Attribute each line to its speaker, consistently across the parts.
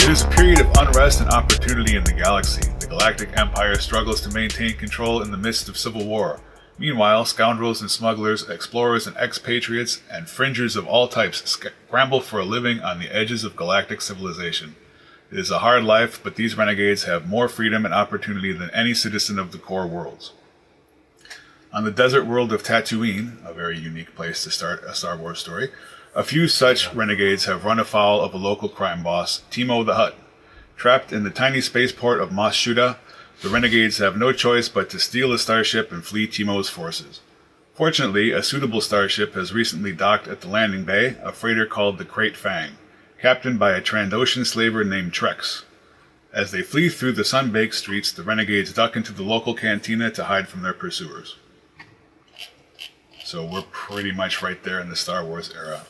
Speaker 1: It is a period of unrest and opportunity in the galaxy. The Galactic Empire struggles to maintain control in the midst of civil war. Meanwhile, scoundrels and smugglers, explorers and expatriates, and fringers of all types scramble for a living on the edges of galactic civilization. It is a hard life, but these renegades have more freedom and opportunity than any citizen of the core worlds. On the desert world of Tatooine, a very unique place to start a Star Wars story, a few such renegades have run afoul of a local crime boss, Timo the Hutt. Trapped in the tiny spaceport of Mos Shuuta, the renegades have no choice but to steal a starship and flee Timo's forces. Fortunately, a suitable starship has recently docked at the landing bay, a freighter called the Krayt Fang, captained by a Trandoshan slaver named Trex. As they flee through the sun-baked streets, the renegades duck into the local cantina to hide from their pursuers. So we're pretty much right there in the Star Wars era.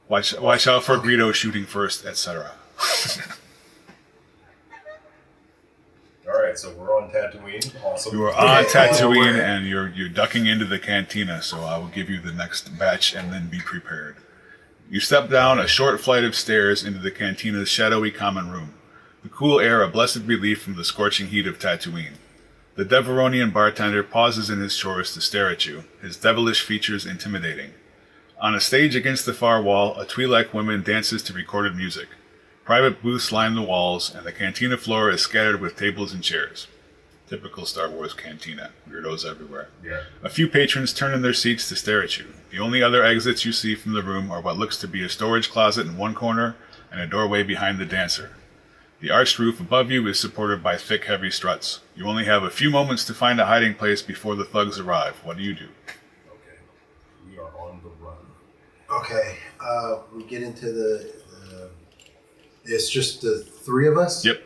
Speaker 1: Watch out for Greedo shooting first, etc.
Speaker 2: Alright, so we're on Tatooine. Awesome.
Speaker 1: You are on Tatooine and you're ducking into the cantina, so I will give you the next batch and then be prepared. You step down a short flight of stairs into the cantina's shadowy common room. The cool air a blessed relief from the scorching heat of Tatooine. The Deveronian bartender pauses in his chores to stare at you, his devilish features intimidating. On a stage against the far wall, a Twi'lek woman dances to recorded music. Private booths line the walls, and the cantina floor is scattered with tables and chairs. Typical Star Wars cantina. Weirdos everywhere.
Speaker 2: Yeah.
Speaker 1: A few patrons turn in their seats to stare at you. The only other exits you see from the room are what looks to be a storage closet in one corner and a doorway behind the dancer. The arched roof above you is supported by thick, heavy struts. You only have a few moments to find a hiding place before the thugs arrive. What do you do?
Speaker 2: Okay. We are on the run.
Speaker 3: Okay. We get into the it's just the three of us?
Speaker 1: Yep.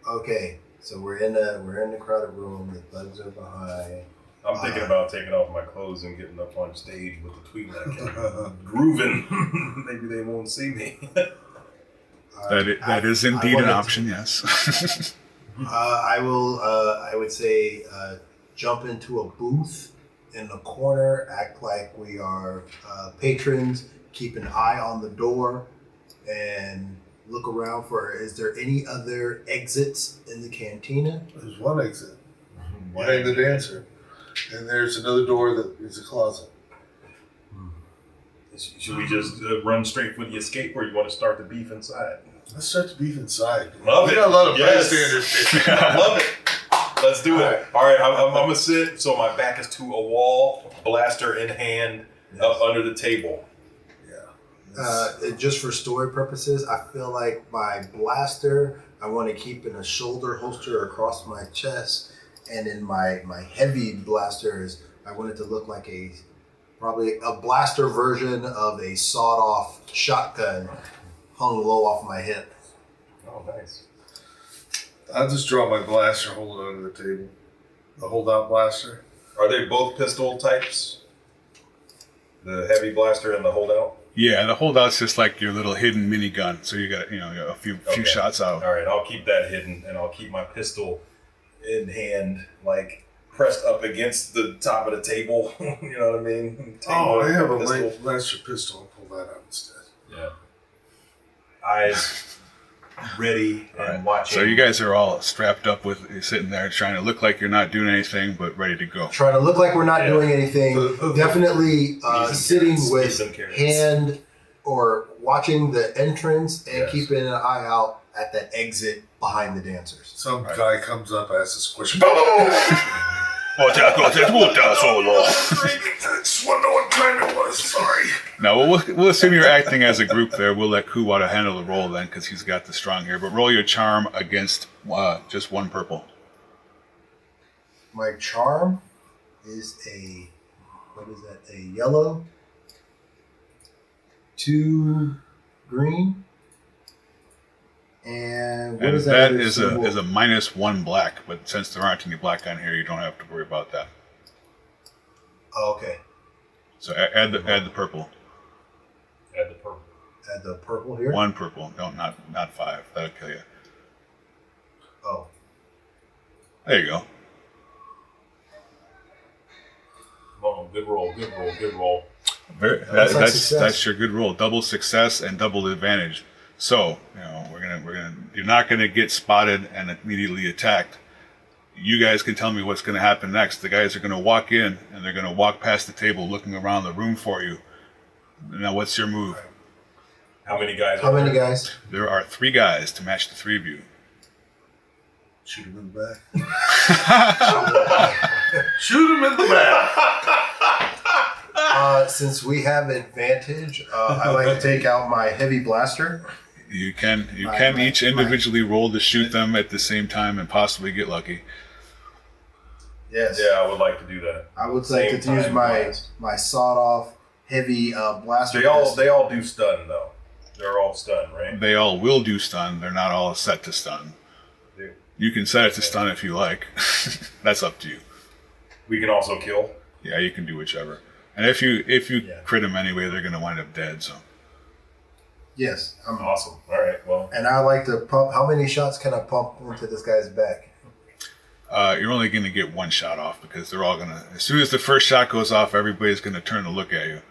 Speaker 3: Okay. So we're in the crowded room, the thugs are behind.
Speaker 2: I'm thinking about taking off my clothes and getting up on stage with the Twi'lek and grooving. Maybe they won't see me.
Speaker 1: That is indeed an option, yes.
Speaker 3: I would say jump into a booth in the corner, act like we are patrons, keep an eye on the door, and look around for, is there any other exits in the cantina?
Speaker 4: There's one exit behind the dancer, and there's another door that is a closet.
Speaker 2: Should we just run straight for the escape, or you want to start the beef inside?
Speaker 4: Let's start the beef inside.
Speaker 2: Love
Speaker 4: We
Speaker 2: it.
Speaker 4: got a lot of
Speaker 2: Yes.
Speaker 4: bystanders.
Speaker 2: I love it. Let's do it. All right, I'm going to sit so my back is to a wall, blaster in hand, up under the table.
Speaker 3: Just for story purposes, I feel like my blaster, I want to keep in a shoulder holster across my chest, and in my heavy blasters, I want it to look like probably a blaster version of a sawed-off shotgun hung low off my hip.
Speaker 2: Oh, nice.
Speaker 4: I'll just draw my blaster, hold it under the table. The holdout blaster.
Speaker 2: Are they both pistol types? The heavy blaster and the holdout?
Speaker 1: Yeah, the holdout's just like your little hidden minigun, so you got a few shots out.
Speaker 2: All right, I'll keep that hidden, and I'll keep my pistol in hand, like pressed up against the top of the table. You know what I mean?
Speaker 4: I have a blaster pistol. I'll pull that out instead.
Speaker 2: Yeah. Eyes ready and watching.
Speaker 1: So you guys are all strapped up with sitting there trying to look like you're not doing anything, but ready to go.
Speaker 3: Trying to look like we're not doing anything. Definitely sitting
Speaker 2: carrots.
Speaker 3: with
Speaker 2: Some carrots.
Speaker 3: hand or watching the entrance and
Speaker 2: Yes.
Speaker 3: keeping an eye out at that exit behind the dancers.
Speaker 4: Some guy comes up, asks a question. I just want to know what time it was. Sorry.
Speaker 1: Now, we'll assume you're acting as a group there. We'll let Kuwata handle the roll then, because he's got the strong here. But roll your charm against just one purple.
Speaker 3: My charm is a yellow, 2 green, and what
Speaker 1: And
Speaker 3: is that?
Speaker 1: that is a -1 black, but since there aren't any black on here, you don't have to worry about that.
Speaker 3: Oh, okay.
Speaker 1: So add the purple.
Speaker 2: Add the purple.
Speaker 3: Add the purple here.
Speaker 1: 1 purple. No, not 5. That'll kill you.
Speaker 3: Oh.
Speaker 1: There you go.
Speaker 2: Come on, good roll, good roll, good roll.
Speaker 1: That's your good rule. Double success and double advantage. So you're not gonna get spotted and immediately attacked. You guys can tell me what's gonna happen next. The guys are gonna walk in and they're gonna walk past the table, looking around the room for you. Now, what's your move?
Speaker 2: How many guys?
Speaker 3: How many guys?
Speaker 1: There are 3 guys to match the 3 of you.
Speaker 4: Shoot him in the back. Shoot him in the back.
Speaker 3: Since we have advantage, I like to take out my heavy blaster.
Speaker 1: You can each individually roll to shoot them at the same time and possibly get lucky.
Speaker 3: Yes.
Speaker 2: Yeah, I would like to do that.
Speaker 3: I would like to use my sawed-off heavy blaster.
Speaker 2: They all do stun though. They're all stun, right?
Speaker 1: They all will do stun. They're not all set to stun. You can set it to stun if you like. That's up to you.
Speaker 2: We can also kill.
Speaker 1: Yeah, you can do whichever. And if you crit them anyway, they're going to wind up dead. So.
Speaker 3: Yes.
Speaker 2: Awesome. All right. Well.
Speaker 3: And I like to pump. How many shots can I pump into this guy's back?
Speaker 1: You're only going to get 1 shot off because they're all going to. As soon as the first shot goes off, everybody's going to turn to look at you.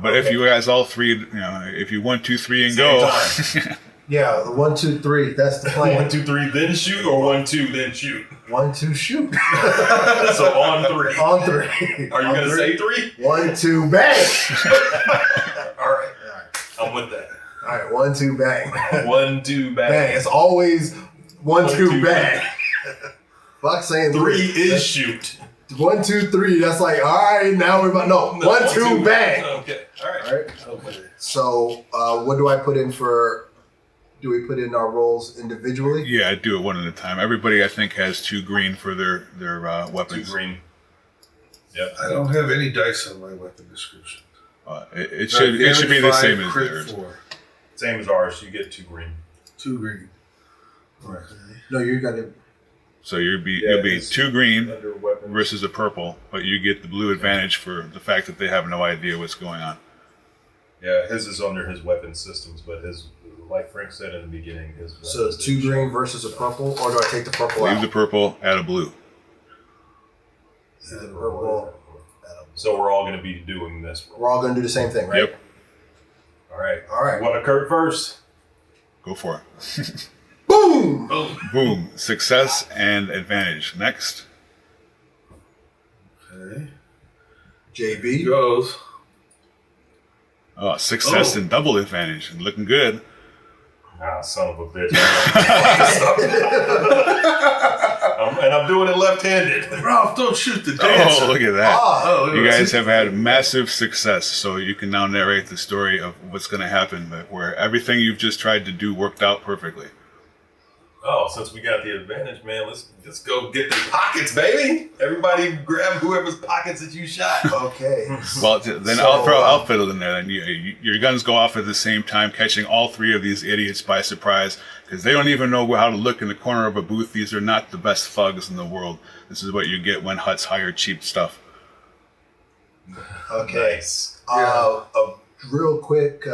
Speaker 1: But if you guys all 3, if you 1, 2, 3 and go.
Speaker 3: Yeah, the 1, 2, 3. That's the plan.
Speaker 2: 1, 2, 3, then shoot, or 1, 2, then shoot.
Speaker 3: 1, 2, shoot.
Speaker 2: So on 3.
Speaker 3: On 3.
Speaker 2: Are you gonna say 3?
Speaker 3: 1, 2, bang.
Speaker 2: All right. I'm with that.
Speaker 3: All right, 1, 2, bang.
Speaker 2: 1, 2, bang.
Speaker 3: Bang. It's always 1, 2, bang. Fuck saying
Speaker 2: 3 is shoot.
Speaker 3: 1, 2, 3. That's like, all right, now we're about 1, 2, bang.
Speaker 2: Okay. All right.
Speaker 3: Okay. So, what do I put in for? Do we put in our rolls individually?
Speaker 1: Yeah, I do it one at a time. Everybody, I think, has 2 green for their weapons.
Speaker 2: 2 green. Yep.
Speaker 4: I don't have any dice on my weapon description.
Speaker 1: It should be the same as theirs.
Speaker 4: 4.
Speaker 2: Same as ours. You get 2 green.
Speaker 4: 2 green.
Speaker 3: Right. No, you got it.
Speaker 1: So you'll be 2 green
Speaker 2: Under weapons.
Speaker 1: versus a purple, but you get the blue advantage for the fact that they have no idea what's going on.
Speaker 2: Yeah, his is under his weapon systems, but his, like Frank said in the beginning, his.
Speaker 3: So it's 2 green versus a purple, or do I take the purple
Speaker 1: Leave
Speaker 3: out?
Speaker 1: the purple, add a blue.
Speaker 3: The purple.
Speaker 2: So we're all going to be doing this.
Speaker 3: We're all going to do the same thing, right?
Speaker 1: Yep,
Speaker 2: All right.
Speaker 3: All right.
Speaker 2: Want to Kurt first?
Speaker 1: go for it.
Speaker 3: Boom!
Speaker 1: Boom, success and advantage. Next.
Speaker 4: Okay.
Speaker 3: JB.
Speaker 4: Goes.
Speaker 1: Oh, success and double advantage. Looking good.
Speaker 2: Ah, son of a bitch. And I'm doing it left-handed.
Speaker 4: Ralph, don't shoot the dancer.
Speaker 1: Oh, look at that.
Speaker 4: Oh,
Speaker 1: You guys have had massive success, so you can now narrate the story of what's going to happen, but where everything you've just tried to do worked out perfectly.
Speaker 2: Oh, since we got the advantage, man, let's go get the pockets, baby. Everybody grab whoever's pockets that you shot.
Speaker 3: Okay.
Speaker 1: Well, then I'll throw outfiddle in there. Then your guns go off at the same time, catching all 3 of these idiots by surprise because they don't even know how to look in the corner of a booth. These are not the best thugs in the world. This is what you get when huts hire cheap stuff.
Speaker 3: Okay.
Speaker 2: Nice.
Speaker 3: A real quick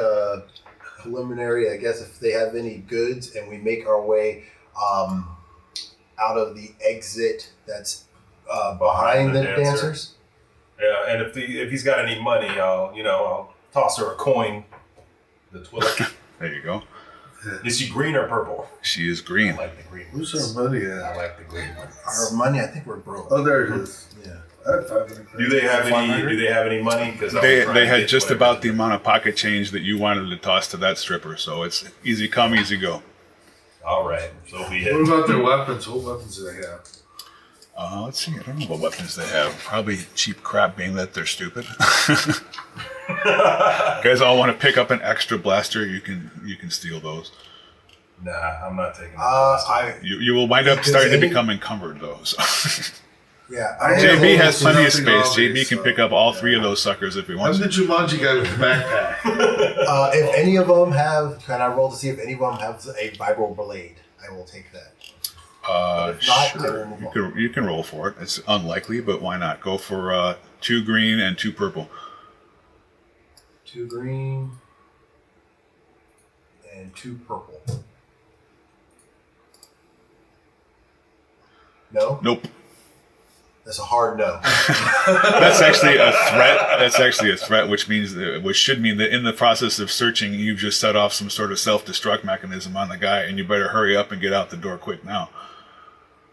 Speaker 3: preliminary, I guess, if they have any goods and we make our way out of the exit that's behind the dancers.
Speaker 2: Yeah, and if he's got any money, I'll toss her a coin. The Twitter.
Speaker 1: There you go.
Speaker 2: Is she green or purple?
Speaker 1: She is
Speaker 2: I
Speaker 1: green.
Speaker 2: like the green.
Speaker 4: Where's
Speaker 2: ones.
Speaker 4: our money
Speaker 2: I
Speaker 4: at?
Speaker 2: like the green ones.
Speaker 3: Our money, I think we're broke.
Speaker 4: Oh, there it is.
Speaker 3: Yeah.
Speaker 4: I have 500.
Speaker 2: Do they have any? Do they have any money? Because
Speaker 1: They had just about the amount of pocket change that you wanted to toss to that stripper, so it's easy come, easy go.
Speaker 2: All right, so be
Speaker 4: What
Speaker 2: it.
Speaker 4: about their weapons? What weapons do they have?
Speaker 1: Let's see. I don't know what weapons they have. Probably cheap crap, being that they're stupid. You guys all want to pick up an extra blaster? You can steal those.
Speaker 2: Nah, I'm not taking that.
Speaker 1: You will wind up
Speaker 3: Does
Speaker 1: starting to
Speaker 3: any-
Speaker 1: become encumbered though. So.
Speaker 3: Yeah.
Speaker 4: I have
Speaker 1: JB has
Speaker 4: almost
Speaker 1: plenty of
Speaker 4: nothing
Speaker 1: space.
Speaker 4: on me,
Speaker 1: JB can
Speaker 4: so-
Speaker 1: pick up all 3 of those suckers if he
Speaker 4: I'm
Speaker 1: wants
Speaker 4: the
Speaker 1: to.
Speaker 4: Jumanji guy with the backpack.
Speaker 3: If any of them have, can I roll to see if any of them have a vibro blade? I will take that. If not, I
Speaker 1: Sure.
Speaker 3: will move on.
Speaker 1: You can roll for it. It's unlikely, but why not? Go for 2 green and 2 purple.
Speaker 3: 2 green and 2 purple. No?
Speaker 1: Nope.
Speaker 3: That's a hard no.
Speaker 1: That's actually a threat. That's actually a threat, which should mean that in the process of searching, you've just set off some sort of self-destruct mecanism on the guy, and you better hurry up and get out the door quick now.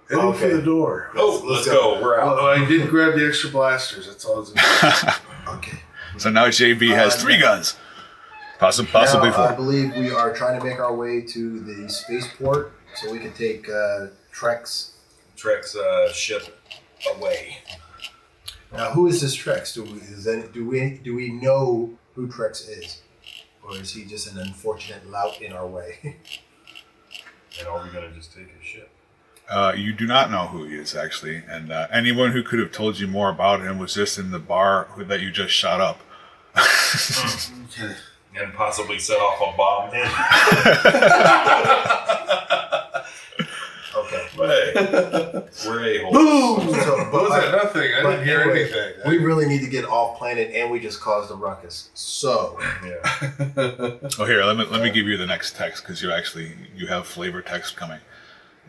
Speaker 4: Heading for the door.
Speaker 2: Let's go. We're out.
Speaker 4: Well, I did grab the extra blasters. That's all I was going to do.
Speaker 3: Okay.
Speaker 1: So now JB has 3 guns. Possibly
Speaker 3: Now,
Speaker 1: 4.
Speaker 3: I believe we are trying to make our way to the spaceport so we can take Trek's
Speaker 2: ship away.
Speaker 3: Now, who is this Trex? Do we know who Trex is, or is he just an unfortunate lout in our way?
Speaker 2: And are we gonna just take his ship?
Speaker 1: You do not know who he is, actually, and anyone who could have told you more about him was just in the bar that you just shot up.
Speaker 4: Okay.
Speaker 2: And possibly set off a bomb.
Speaker 3: Okay.
Speaker 2: We're a-holes.
Speaker 4: Boom!
Speaker 3: So,
Speaker 4: What was that? Nothing. I didn't hear
Speaker 3: anyway,
Speaker 4: anything.
Speaker 3: we really need to get off planet, and we just caused a ruckus. So,
Speaker 2: Yeah.
Speaker 1: Oh, here, let me give you the next text, because you have flavor text coming.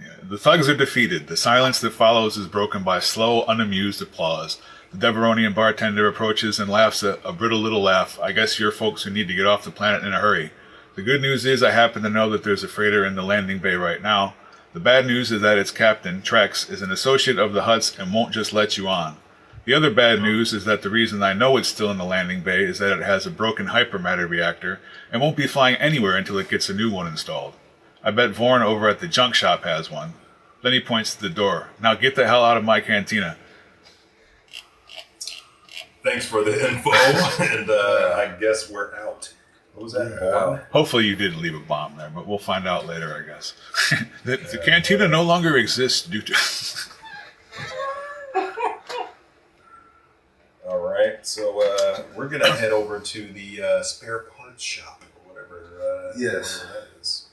Speaker 1: Yeah. The thugs are defeated. The silence that follows is broken by slow, unamused applause. The Deveronian bartender approaches and laughs a brittle little laugh. I guess you're folks who need to get off the planet in a hurry. The good news is I happen to know that there's a freighter in the landing bay right now. The bad news is that its captain, Trex, is an associate of the Hutts and won't just let you on. The other bad news is that the reason I know it's still in the landing bay is that it has a broken hypermatter reactor and won't be flying anywhere until it gets a new one installed. I bet Vorn over at the junk shop has one. Then he points to the door. Now get the hell out of my cantina.
Speaker 2: Thanks for the info, and I guess we're out. What was that? Born?
Speaker 1: Hopefully you didn't leave a bomb there, but we'll find out later, I guess. The cantina no longer exists due to...
Speaker 2: All right, so we're going to head over to the spare parts shop, or whatever,
Speaker 4: Yes.
Speaker 2: whatever that is,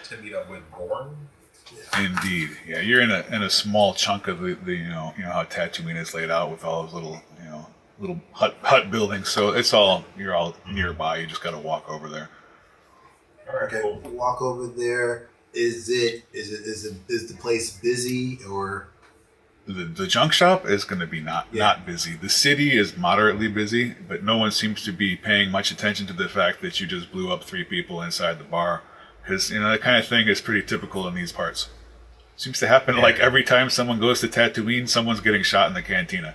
Speaker 2: to meet up with Born.
Speaker 1: Indeed. Yeah, you're in a small chunk of the you know how Tatooine is laid out with all those little, little hut buildings. So you're all nearby. You just got to walk over there.
Speaker 2: All right,
Speaker 3: okay,
Speaker 2: cool.
Speaker 3: walk over there. Is the place busy or?
Speaker 1: The junk shop is going to be not busy. The city is moderately busy, but no one seems to be paying much attention to the fact that you just blew up 3 people inside the bar. Because, that kind of thing is pretty typical in these parts. Seems to happen like every time someone goes to Tatooine, someone's getting shot in the cantina.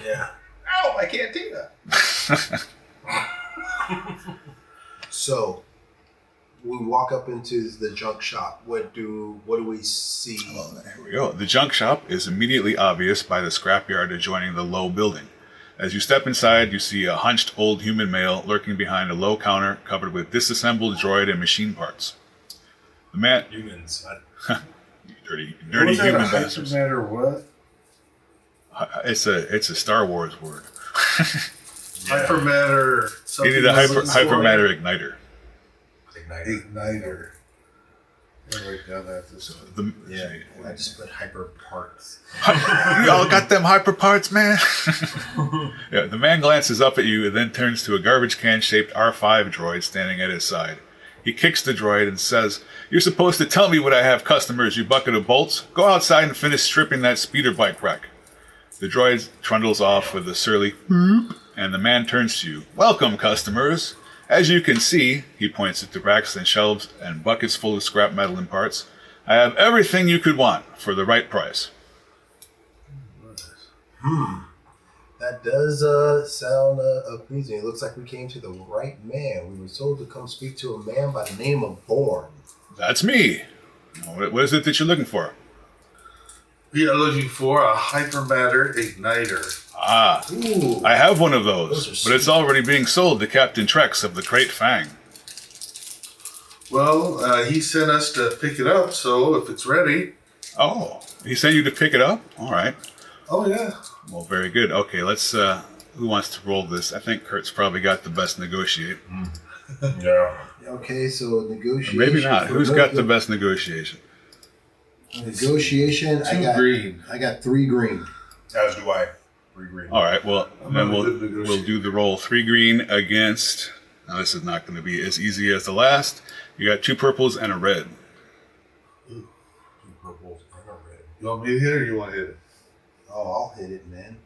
Speaker 3: Yeah.
Speaker 2: Ow, my cantina!
Speaker 3: So, we walk up into the junk shop. What do we see?
Speaker 1: Well, here we go. The junk shop is immediately obvious by the scrapyard adjoining the low building. As you step inside, you see a hunched old human male lurking behind a low counter covered with disassembled droid and machine parts. The man...
Speaker 2: Humans.
Speaker 1: Dirty
Speaker 4: What was that,
Speaker 1: human
Speaker 4: a
Speaker 1: bastards.
Speaker 4: hypermatter what?
Speaker 1: It's a Star Wars word.
Speaker 4: Hypermatter.
Speaker 1: You need a hypermatter igniter.
Speaker 4: Igniter. I'll write down that.
Speaker 3: I just put hyper parts.
Speaker 1: You all got them hyper parts, man. Yeah, the man glances up at you and then turns to a garbage can shaped R5 droid standing at his side. He kicks the droid and says, "You're supposed to tell me when I have customers, you bucket of bolts. Go outside and finish stripping that speeder bike wreck." The droid trundles off with a surly "Boop," and the man turns to you. "Welcome, customers. As you can see," he points at the racks and shelves and buckets full of scrap metal and parts, "I have everything you could want for the right price."
Speaker 3: That does sound pleasing. It looks like we came to the right man. We were told to come speak to a man by the name of Bourne.
Speaker 1: That's me. What is it that you're looking for?
Speaker 4: We are looking for a hypermatter igniter.
Speaker 1: Ah,
Speaker 3: Ooh.
Speaker 1: I have one of those,
Speaker 3: Those are
Speaker 1: but it's already being sold to Captain Trex of the Crate Fang.
Speaker 4: Well, he sent us to pick it up, so if it's ready.
Speaker 1: Oh, he sent you to pick it up? All right.
Speaker 4: Oh, yeah.
Speaker 1: Well, very good. Okay, let's, who wants to roll this? I think Kurt's probably got the best negotiate.
Speaker 2: Yeah.
Speaker 3: Okay, so negotiation.
Speaker 1: Maybe not. Who's got the best negotiation?
Speaker 3: Negotiation.
Speaker 4: Two green.
Speaker 3: I got 3 green.
Speaker 2: As do I. 3 green.
Speaker 1: All right, well, then
Speaker 4: not a good negotiator.
Speaker 1: we'll do the roll. 3 green against, now this is not going to be as easy as the last. You got 2 purples and a red.
Speaker 2: 2 purples and a red.
Speaker 4: You want me to hit it or you want to hit it?
Speaker 3: Oh, I'll hit it, man.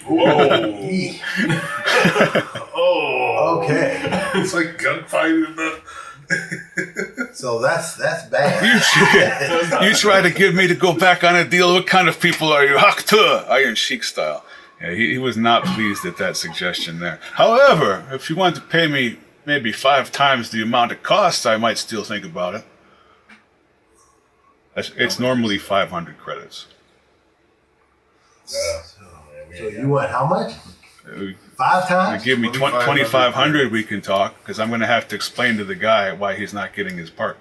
Speaker 4: Whoa. Oh.
Speaker 3: Okay.
Speaker 4: It's like gunfighting.
Speaker 3: So that's bad.
Speaker 1: You try to get me to go back on a deal. What kind of people are you? Hakta, Iron Sheik style. Yeah, he was not pleased at that suggestion there. However, if you want to pay me maybe 5 times the amount it costs, I might still think about it. It's normally 500 credits.
Speaker 3: So you want how much? 5
Speaker 1: If
Speaker 3: times?
Speaker 1: you give me 2,500, we can talk, because I'm going to have to explain to the guy why he's not getting his part.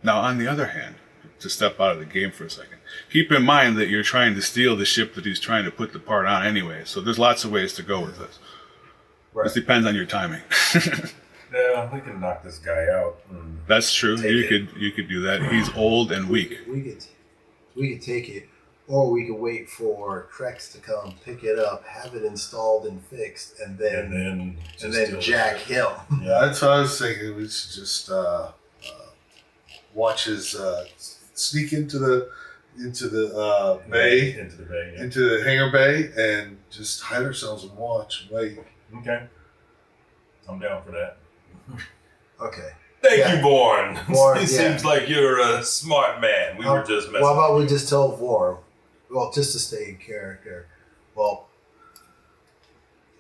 Speaker 1: Now, on the other hand, to step out of the game for a second, keep in mind that you're trying to steal the ship that he's trying to put the part on anyway, so there's lots of ways to go with this.
Speaker 3: Right.
Speaker 1: This depends on your timing.
Speaker 2: Yeah, we can knock this guy out.
Speaker 1: That's true. You could do that. He's old and weak.
Speaker 3: We could take it, or we could wait for Trex to come pick it up, have it installed and fixed, and then jack him.
Speaker 4: Yeah, that's what I was thinking. We should just watch his sneak into the bay, into the hangar bay, and just hide ourselves and watch and wait.
Speaker 2: Okay, I'm down for that.
Speaker 3: Okay.
Speaker 2: Thank you, Born.
Speaker 3: Born,
Speaker 2: It seems like you're a smart man. We were just messing.
Speaker 3: Well, how about we just tell Vorm? Well, just to stay in character. Well,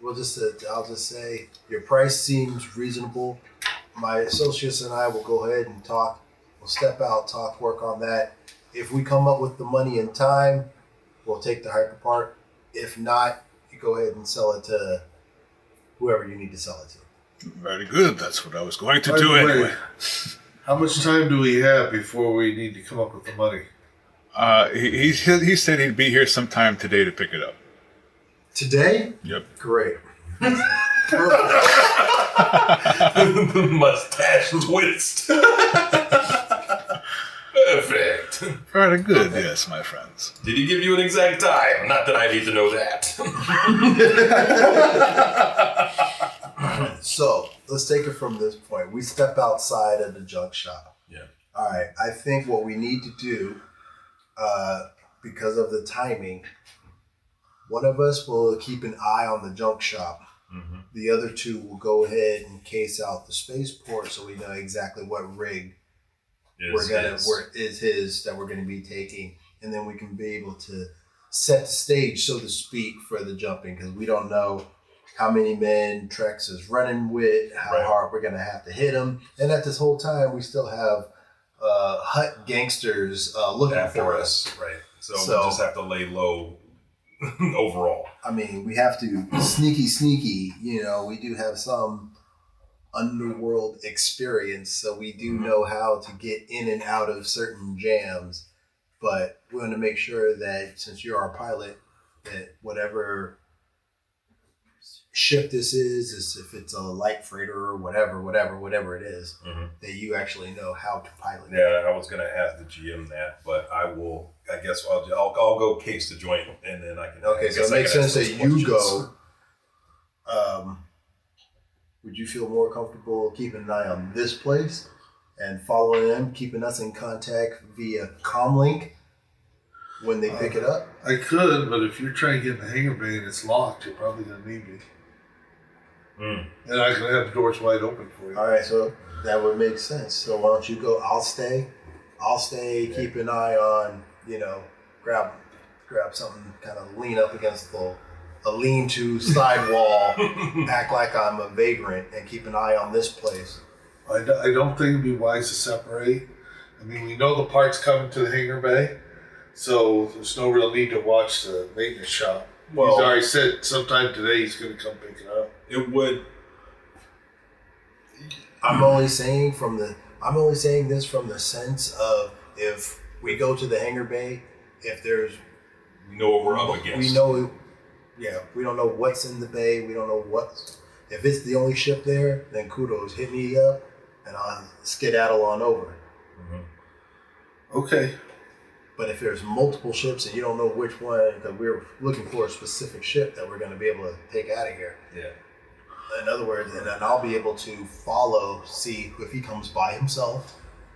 Speaker 3: I'll just say your price seems reasonable. My associates and I will go ahead and talk. We'll step out, talk, work on that. If we come up with the money in time, we'll take the hyper part. If not, you go ahead and sell it to whoever you need to sell it to.
Speaker 1: Very good. That's what I was going to do anyway.
Speaker 4: How much time do we have before we need to come up with the money?
Speaker 1: He said he'd be here sometime today to pick it up.
Speaker 3: Today?
Speaker 1: Yep.
Speaker 3: Great.
Speaker 2: Mustache twist. Perfect.
Speaker 1: Very good, yes, my friends.
Speaker 2: Did he give you an exact time? Not that I need to know that.
Speaker 3: So let's take it from this point. We step outside of the junk shop.
Speaker 2: Yeah.
Speaker 3: All right. I think what we need to do, because of the timing, one of us will keep an eye on the junk shop.
Speaker 2: Mm-hmm.
Speaker 3: The other two will go ahead and case out the spaceport so we know exactly what rig that we're gonna be taking, and then we can be able to set the stage, so to speak, for the jumping, because we don't know how many men Trex is running with, how hard we're gonna have to hit them, and at this whole time we still have Hut gangsters looking
Speaker 2: after
Speaker 3: for us.
Speaker 2: Right. So we just have to lay low overall.
Speaker 3: I mean, we have to sneaky. You know, we do have some underworld experience, so we do know how to get in and out of certain jams. But we want to make sure that since you're our pilot, that whatever ship this is if it's a light freighter or whatever it is, that you actually know how to pilot.
Speaker 2: Yeah, I was gonna ask the GM that, but I guess I'll go case the joint, and then I can.
Speaker 3: Okay, so it makes sense that you go. Would you feel more comfortable keeping an eye on this place and following them, keeping us in contact via comlink when they pick it up?
Speaker 4: I could, but if you're trying to get in the hangar bay and it's locked, you're probably going to need me. And I'm going to have the doors wide open for you.
Speaker 3: All right, so that would make sense. So why don't you go? I'll stay. Keep an eye on, grab something, kind of lean up against a lean-to side wall, act like I'm a vagrant, and keep an eye on this place.
Speaker 4: I don't think it'd be wise to separate. I mean, we know the parts coming to the hangar bay, so there's no real need to watch the maintenance shop. Well, he's already said sometime today he's going to come pick it up.
Speaker 2: It would.
Speaker 3: I'm only saying this from the sense of, if we go to the hangar bay, if there's,
Speaker 2: we know what we're up against.
Speaker 3: We know. Yeah, we don't know what's in the bay. We don't know if it's the only ship there, then kudos, hit me up and I'll skedaddle on over.
Speaker 4: Okay.
Speaker 3: But if there's multiple ships and you don't know which one, because we're looking for a specific ship that we're going to be able to take out of here.
Speaker 2: Yeah.
Speaker 3: In other words, and then I'll be able to follow, see if he comes by himself,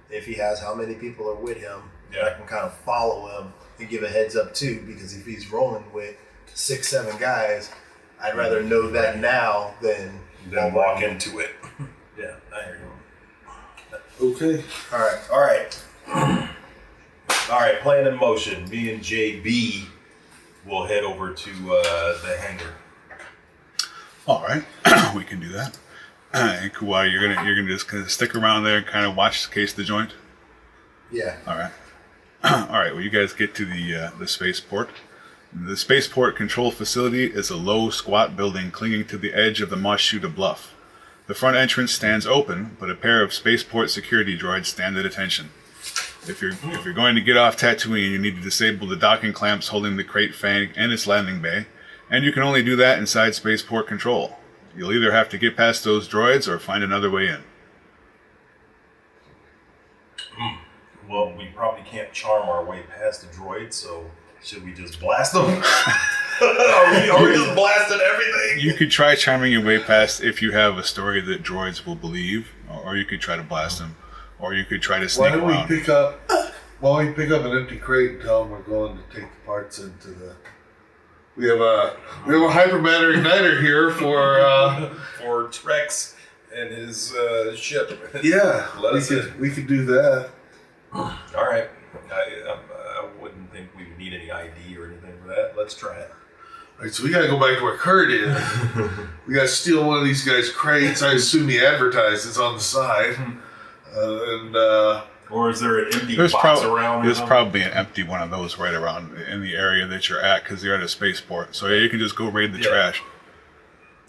Speaker 3: if he has how many people are with him.
Speaker 2: Yeah.
Speaker 3: I can kind of follow him and give a heads up too, because if he's rolling with 6, 7 guys, I'd rather know that now than
Speaker 2: walk into it. Yeah, I hear you.
Speaker 4: Okay.
Speaker 2: All right. Plan in motion. Me and JB will head over to the hangar.
Speaker 1: All right, we can do that. And Kawhi, you're gonna just kind of stick around there and kind of watch the case of the joint.
Speaker 3: Yeah.
Speaker 1: All right. All right. Well, you guys get to the spaceport. The spaceport control facility is a low, squat building clinging to the edge of the Mos Shuuta bluff. The front entrance stands open, but a pair of spaceport security droids stand at attention. If you're going to get off Tatooine, you need to disable the docking clamps holding the Crate Fang and its landing bay, and you can only do that inside spaceport control. You'll either have to get past those droids or find another way in.
Speaker 2: Well, we probably can't charm our way past the droids, so should we just blast them? Are we just blasting everything?
Speaker 1: You could try charming your way past if you have a story that droids will believe, or you could try to blast them, or you could try to sneak
Speaker 4: Why don't
Speaker 1: around.
Speaker 4: we pick up an empty crate and tell them we're going to take the parts into the. We have a hypermatter igniter here
Speaker 2: For Trex and his ship.
Speaker 4: Yeah,
Speaker 2: Let
Speaker 4: we could do that.
Speaker 2: All right. I wouldn't think we would need any ID or anything for that. Let's try it.
Speaker 4: All right, so we gotta go back to where Kurt is. We gotta steal one of these guys' crates. I assume he advertises on the side,
Speaker 2: Or is there an empty
Speaker 1: There's,
Speaker 2: box around?
Speaker 1: there's probably an empty one of those right around in the area that you're at because you're at a spaceport. So yeah, you can just go raid the trash.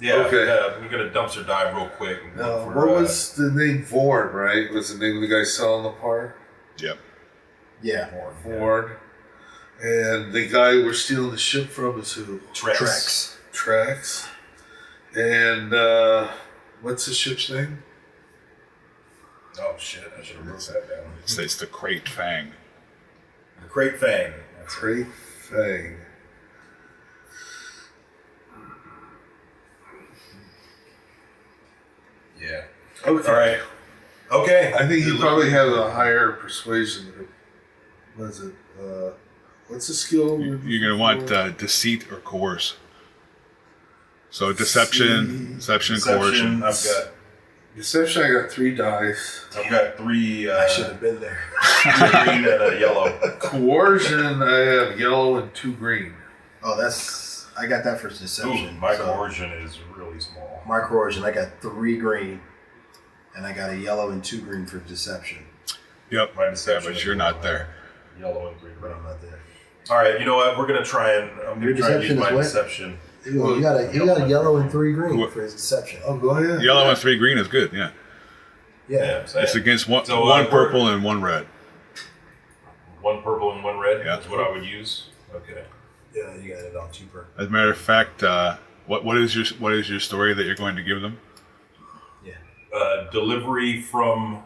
Speaker 2: Yeah,
Speaker 4: Okay.
Speaker 2: we're gonna dumpster dive real quick. And look
Speaker 4: what
Speaker 2: for,
Speaker 4: was the name? Vorn, right? Was the name of the guy selling the part?
Speaker 1: Yep.
Speaker 3: Yeah.
Speaker 4: Vorn. And the guy we're stealing the ship from is who?
Speaker 2: Trex.
Speaker 4: Trax. And what's the ship's name?
Speaker 2: Oh shit! I should have wrote that down.
Speaker 1: It's the Crate Fang.
Speaker 2: The Crate Fang. That's it.
Speaker 4: Crate Fang.
Speaker 2: Yeah.
Speaker 4: Okay.
Speaker 2: All right. Okay.
Speaker 4: I think he probably has a higher persuasion. What is it? What's the skill?
Speaker 1: You're going to want deceit or coerce. So deception, coercion.
Speaker 2: I've got
Speaker 4: Deception, I got 3 dice.
Speaker 2: 3.
Speaker 3: I should have been there.
Speaker 2: 3 green and a yellow.
Speaker 4: Coercion, I have yellow and 2 green.
Speaker 3: Oh, I got that for deception.
Speaker 2: Ooh, my
Speaker 3: so
Speaker 2: coercion is really small.
Speaker 3: my coercion, I got 3 green, and I got a yellow and 2 green for deception.
Speaker 1: Yep.
Speaker 2: My deception.
Speaker 1: Yeah, but
Speaker 2: is
Speaker 1: you're not there.
Speaker 2: Yellow and 3
Speaker 3: But
Speaker 2: green.
Speaker 3: I'm not there.
Speaker 2: All right. You know what? We're gonna try and I'm
Speaker 3: Your
Speaker 2: gonna try and use
Speaker 3: deception
Speaker 2: my
Speaker 3: is what?
Speaker 2: deception.
Speaker 3: You got a yellow and 3 green
Speaker 1: What?
Speaker 3: for his deception.
Speaker 4: Oh, go ahead.
Speaker 1: Yellow and 3 green is good, yeah.
Speaker 3: Yeah.
Speaker 2: I'm saying.
Speaker 1: It's against one
Speaker 2: So,
Speaker 1: purple and 1 red.
Speaker 2: 1 purple and 1 red.
Speaker 1: Yeah.
Speaker 2: That's what I would use. Okay.
Speaker 3: Yeah, you got it all cheaper.
Speaker 1: As a matter of fact, what is your story that you're going to give them?
Speaker 3: Yeah.
Speaker 2: Delivery from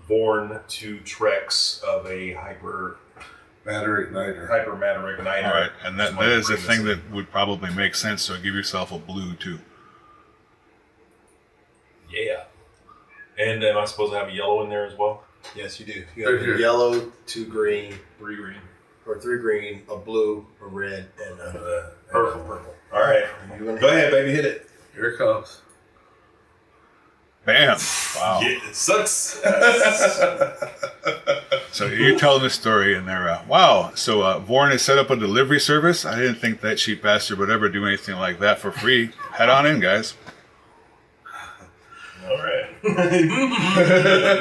Speaker 2: Vorn to Trex of a hypermatter
Speaker 4: Igniter.
Speaker 2: igniter.
Speaker 1: All right, and that
Speaker 2: Just wanted
Speaker 1: is
Speaker 2: to
Speaker 1: a
Speaker 2: bring
Speaker 1: thing
Speaker 2: this
Speaker 1: that would probably make sense. So give yourself a blue too.
Speaker 2: in. Yeah. And am I supposed to have a yellow in there as well?
Speaker 3: Yes, you do. You got a yellow, 2 green,
Speaker 2: 3 green.
Speaker 3: or 3 green, a blue, a red, and a
Speaker 2: Purple. All right.
Speaker 3: You gonna
Speaker 2: Go ahead, baby. Hit it.
Speaker 4: Here it comes.
Speaker 1: Bam! Wow.
Speaker 2: Yeah, it sucks.
Speaker 1: So you're telling the story, and they're wow. So Vorn has set up a delivery service. I didn't think that cheap bastard would ever do anything like that for free. Head on in, guys.
Speaker 2: All right.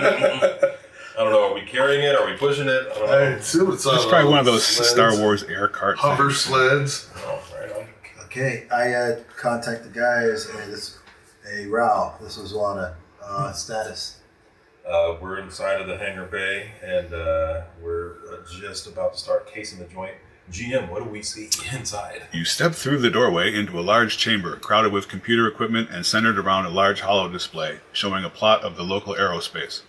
Speaker 2: I don't know. Are we carrying it? Are we pushing it? I don't
Speaker 4: I
Speaker 2: know.
Speaker 4: assume it's
Speaker 1: It's probably one of those Star Wars air cart
Speaker 4: hover
Speaker 1: things.
Speaker 4: sleds.
Speaker 2: Oh, right on.
Speaker 3: Okay, I contact the guys, and this, hey, Rao, this was on a status.
Speaker 2: We're inside of the hangar bay, and we're just about to start casing the joint. GM, what do we see inside?
Speaker 1: You step through the doorway into a large chamber crowded with computer equipment and centered around a large holo display showing a plot of the local aerospace.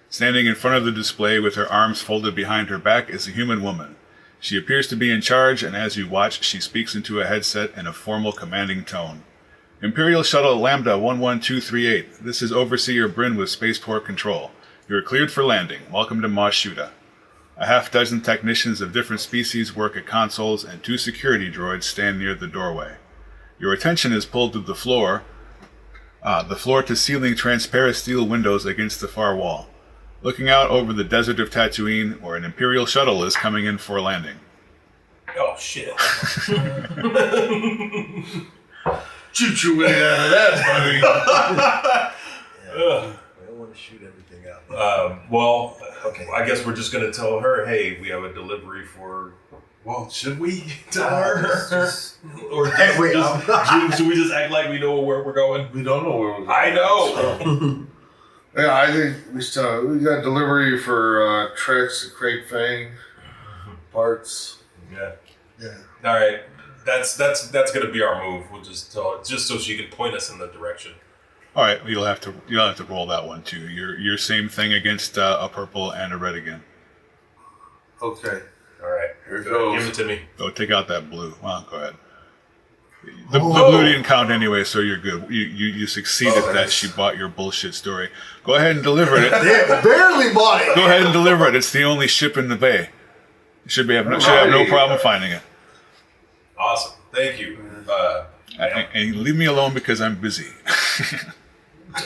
Speaker 1: Standing in front of the display with her arms folded behind her back is a human woman. She appears to be in charge, and as you watch, she speaks into a headset in a formal, commanding tone. Imperial Shuttle Lambda 11238. This is Overseer Bryn with Spaceport Control. You are cleared for landing. Welcome to Mos Shuuta. A half dozen technicians of different species work at consoles, and 2 security droids stand near the doorway. Your attention is pulled to the floor to ceiling transparent steel windows against the far wall. Looking out over the desert of Tatooine, where an Imperial shuttle is coming in for landing.
Speaker 2: Oh, shit.
Speaker 4: Shoot your way out of that, buddy.
Speaker 3: I don't want to shoot everything out.
Speaker 2: Well,
Speaker 3: Okay.
Speaker 2: I guess we're just going to tell her, hey, we have a delivery for... Well, should we tell her? Or
Speaker 3: Hey, wait,
Speaker 2: should we just act like we know where we're going?
Speaker 4: We don't know where we're going.
Speaker 2: I know.
Speaker 4: Yeah, I think we got delivery for Trex and Crate Fang parts.
Speaker 2: Yeah.
Speaker 4: Yeah.
Speaker 2: All right. That's going to be our move. We'll just tell her, just so she can point us in the direction.
Speaker 1: All right, you'll have to roll that one too. Your same thing against a purple and a red again.
Speaker 4: Okay.
Speaker 2: All right.
Speaker 4: Here it goes.
Speaker 2: Give it to me.
Speaker 1: Go take out that blue. Well, go ahead. The blue didn't count anyway, so you're good. You succeeded that she bought your bullshit story. Go ahead and deliver it.
Speaker 3: Yeah, barely bought it.
Speaker 1: Go ahead and deliver it. It's the only ship in the bay. You should have no problem finding it.
Speaker 2: Awesome. Thank you.
Speaker 1: And leave me alone because I'm busy.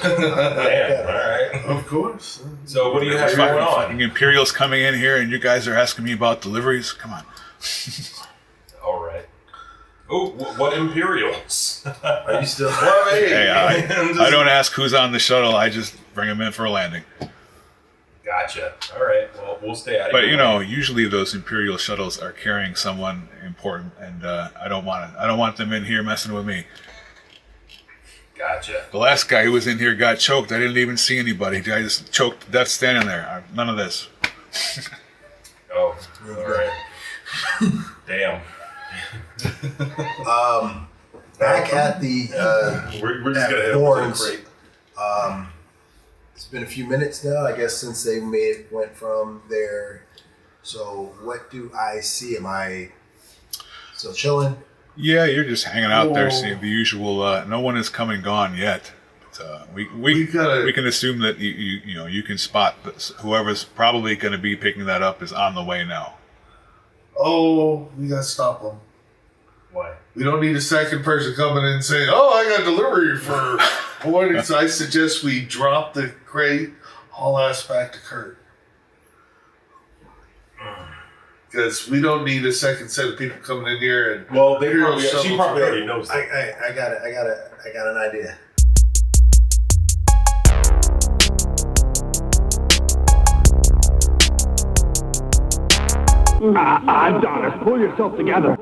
Speaker 2: Man, all right.
Speaker 4: Of course.
Speaker 2: So what do you have going
Speaker 1: Fucking
Speaker 2: on?
Speaker 1: Imperials coming in here, and you guys are asking me about deliveries. Come on.
Speaker 2: All right. Oh, what Imperials?
Speaker 3: Are you still?
Speaker 2: Well,
Speaker 1: Hey, I don't ask who's on the shuttle. I just bring them in for a landing.
Speaker 2: Gotcha. All right. Well, we'll stay out of
Speaker 1: But
Speaker 2: your
Speaker 1: you know,
Speaker 2: way.
Speaker 1: usually those Imperial shuttles are carrying someone important, and I don't want them in here messing with me.
Speaker 2: Gotcha.
Speaker 1: The last guy who was in here got choked. I didn't even see anybody. I just choked to death standing there. None of this.
Speaker 2: Oh, all right. Damn.
Speaker 3: Back at the
Speaker 2: We're just
Speaker 3: at
Speaker 2: gonna hit
Speaker 3: Horns.
Speaker 2: crate.
Speaker 3: It's been a few minutes now, I guess, since they went from there. So what do I see? Am I still chilling?
Speaker 1: Yeah, you're just hanging out there,
Speaker 4: Whoa.
Speaker 1: seeing the usual. No one is come and gone yet. But, we can assume that you can spot that whoever's probably going to be picking that up is on the way now.
Speaker 4: Oh, we gotta stop them.
Speaker 2: Why?
Speaker 4: We don't need a second person coming in and saying, "Oh, I got delivery for morning." So I suggest we drop the crate, haul ass back to Kurt, because we don't need a second set of people coming in here and.
Speaker 2: Well,
Speaker 4: Imperial
Speaker 2: she
Speaker 4: shuttles
Speaker 2: probably
Speaker 4: are-
Speaker 2: already knows that.
Speaker 3: I got an idea.
Speaker 5: Adonis, pull yourself together.